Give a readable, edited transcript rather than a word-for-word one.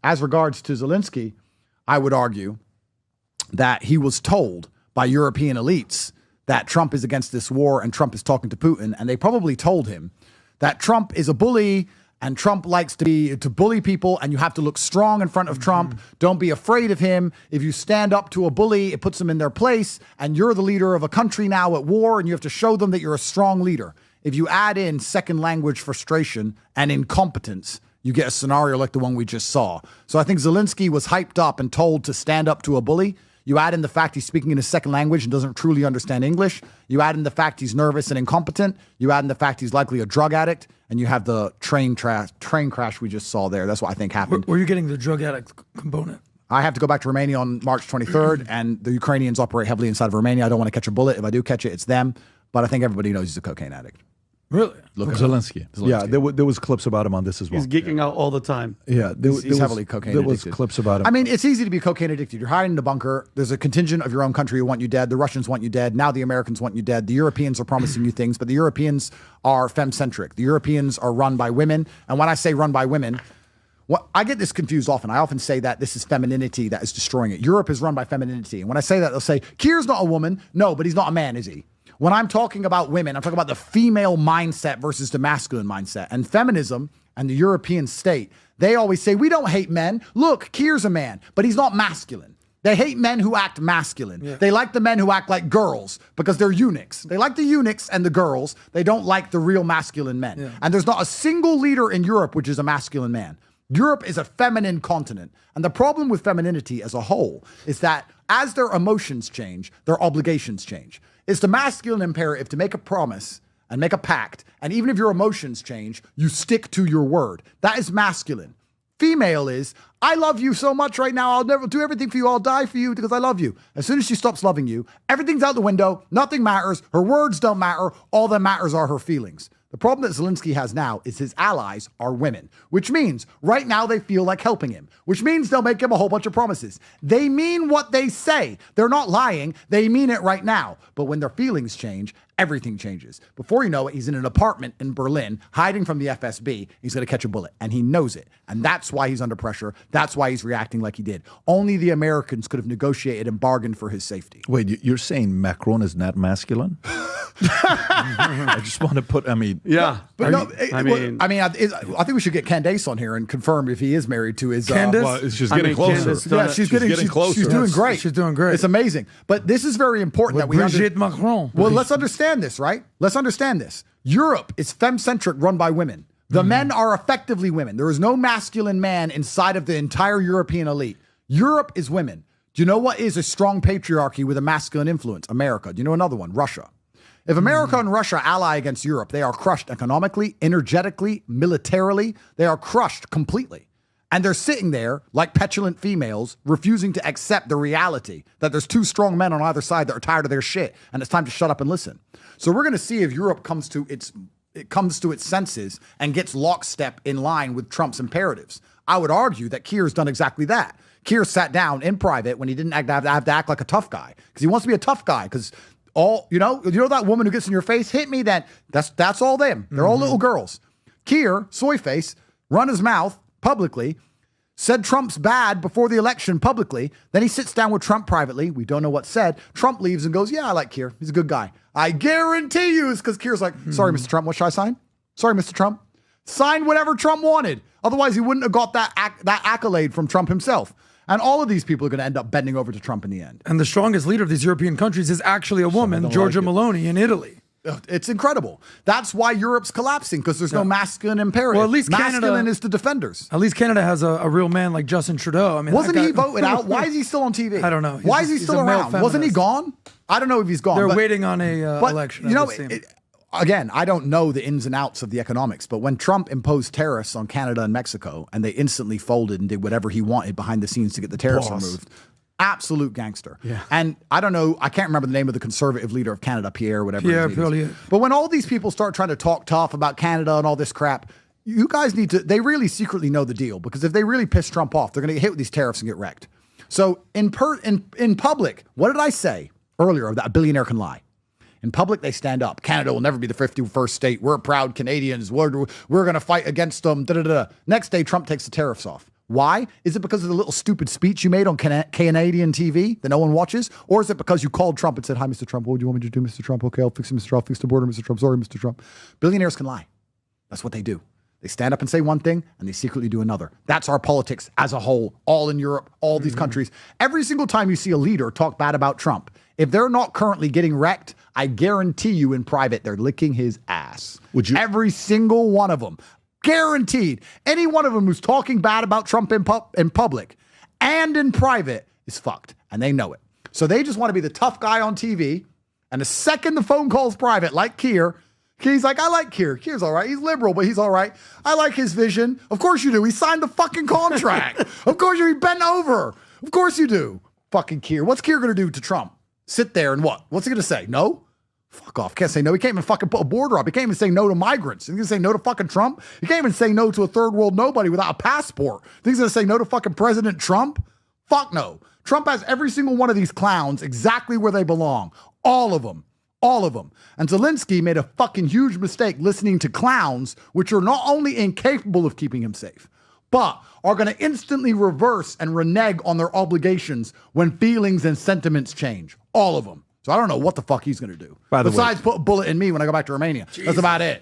as regards to Zelensky, I would argue that he was told by European elites that Trump is against this war and Trump is talking to Putin. And they probably told him that Trump is a bully and Trump likes to bully people, and you have to look strong in front of Trump. Don't be afraid of him. If you stand up to a bully, it puts them in their place, and you're the leader of a country now at war, and you have to show them that you're a strong leader. If you add in second language frustration and incompetence, you get a scenario like the one we just saw. So I think Zelensky was hyped up and told to stand up to a bully. You add in the fact he's speaking in his second language and doesn't truly understand English. You add in the fact he's nervous and incompetent. You add in the fact he's likely a drug addict. And you have the train crash we just saw there. That's what I think happened. Where are you getting the drug addict component? I have to go back to Romania on March 23rd, and the Ukrainians operate heavily inside of Romania. I don't want to catch a bullet. If I do catch it, it's them. But I think everybody knows he's a cocaine addict. Really? Look, Zelensky. Yeah, there was clips about him on this as well. He's geeking out all the time. Yeah, he's heavily cocaine addicted. There was clips about him. I mean, it's easy to be cocaine addicted. You're hiding in a bunker. There's a contingent of your own country who want you dead. The Russians want you dead. Now the Americans want you dead. The Europeans are promising you things, but the Europeans are femme-centric. The Europeans are run by women. And when I say run by women, I get this confused often. I often say that this is femininity that is destroying it. Europe is run by femininity. And when I say that, they'll say, Keir's not a woman. No, but he's not a man, is he? When I'm talking about women, I'm talking about the female mindset versus the masculine mindset. And feminism and the European state, they always say, we don't hate men. Look, Keir's a man, but he's not masculine. They hate men who act masculine. Yeah. They like the men who act like girls because they're eunuchs. They like the eunuchs and the girls. They don't like the real masculine men. Yeah. And there's not a single leader in Europe which is a masculine man. Europe is a feminine continent. And the problem with femininity as a whole is that as their emotions change, their obligations change. It's the masculine imperative to make a promise and make a pact. And even if your emotions change, you stick to your word. That is masculine. Female is, I love you so much right now. I'll never do everything for you. I'll die for you because I love you. As soon as she stops loving you, everything's out the window. Nothing matters. Her words don't matter. All that matters are her feelings. The problem that Zelensky has now is his allies are women, which means right now they feel like helping him, which means they'll make him a whole bunch of promises. They mean what they say. They're not lying. They mean it right now. But when their feelings change, everything changes. Before you know it, he's in an apartment in Berlin, hiding from the FSB. He's going to catch a bullet, and he knows it. And that's why he's under pressure. That's why he's reacting like he did. Only the Americans could have negotiated and bargained for his safety. Wait, you're saying Macron is not masculine? I just want to put, yeah. But no, I think we should get Candace on here and confirm if he is married to his... Candace? Well, she's getting closer. Yeah, she's getting closer. She's doing great. She's doing great. It's amazing. But this is very important that we Brigitte Macron. Well, let's understand this, right? Let's understand this. Europe is femme-centric, run by women. The men are effectively women. There is no masculine man inside of the entire European elite. Europe is women. Do you know what is a strong patriarchy with a masculine influence? America. Do you know another one? Russia. If America and Russia ally against Europe, they are crushed economically, energetically, militarily. They are crushed completely. And they're sitting there like petulant females, refusing to accept the reality that there's two strong men on either side that are tired of their shit, and it's time to shut up and listen. So we're going to see if Europe comes to its senses and gets lockstep in line with Trump's imperatives. I would argue that Keir's done exactly that. Keir sat down in private when he didn't have to act like a tough guy, because he wants to be a tough guy, because you know that woman who gets in your face, hit me, then that's all them. They're all little girls. Keir, soy face, run his mouth publicly, said Trump's bad before the election publicly. Then he sits down with Trump privately. We don't know what's said. Trump leaves and goes, yeah, I like Keir. He's a good guy. I guarantee you it's because Keir's like, sorry, Mr. Trump, what should I sign? Sorry, Mr. Trump. Sign whatever Trump wanted. Otherwise, he wouldn't have got that accolade from Trump himself. And all of these people are going to end up bending over to Trump in the end. And the strongest leader of these European countries is actually a woman, Giorgia Meloni in Italy. It's incredible. That's why Europe's collapsing, because there's no masculine imperative. Well, at least masculine is the defenders. At least Canada has a real man like Justin Trudeau. I mean, wasn't he voted out? Why is he still on TV? I don't know. Why is he still around? Wasn't he gone? I don't know if he's gone. They're waiting on a election. You know, again, I don't know the ins and outs of the economics, but when Trump imposed tariffs on Canada and Mexico, and they instantly folded and did whatever he wanted behind the scenes to get the tariffs removed. Absolute gangster. Yeah. And I don't know, I can't remember the name of the conservative leader of Canada, Pierre, whatever. Pierre Poilievre. But when all these people start trying to talk tough about Canada and all this crap, you guys need to, they really secretly know the deal, because if they really piss Trump off, they're going to get hit with these tariffs and get wrecked. So in public, what did I say earlier that a billionaire can lie? In public, they stand up. Canada will never be the 51st state. We're proud Canadians. We're going to fight against them. Da, da, da. Next day, Trump takes the tariffs off. Why? Is it because of the little stupid speech you made on Canadian TV that no one watches? Or is it because you called Trump and said, hi, Mr. Trump, what would you want me to do, Mr. Trump? Okay, I'll fix it, Mr. Trump. I'll fix the border, Mr. Trump. Sorry, Mr. Trump. Billionaires can lie. That's what they do. They stand up and say one thing and they secretly do another. That's our politics as a whole, all in Europe, all these countries. Every single time you see a leader talk bad about Trump, if they're not currently getting wrecked, I guarantee you in private, they're licking his ass. Would you? Every single one of them. Guaranteed. Any one of them who's talking bad about Trump in public and in private is fucked. And they know it. So they just want to be the tough guy on TV. And the second the phone call's private, like Keir, he's like, I like Keir. Keir's all right. He's liberal, but he's all right. I like his vision. Of course you do. He signed the fucking contract. Of course you bent over. Of course you do. Fucking Keir. What's Keir going to do to Trump? Sit there and what? What's he going to say? No? Fuck off. Can't say no. He can't even fucking put a border up. He can't even say no to migrants. He's going to say no to fucking Trump. He can't even say no to a third world nobody without a passport. He's going to say no to fucking President Trump? Fuck no. Trump has every single one of these clowns exactly where they belong. All of them. All of them. And Zelensky made a fucking huge mistake listening to clowns, which are not only incapable of keeping him safe, but are going to instantly reverse and renege on their obligations when feelings and sentiments change. All of them. So I don't know what the fuck he's going to do. By the way- Besides put a bullet in me when I go back to Romania. That's about it.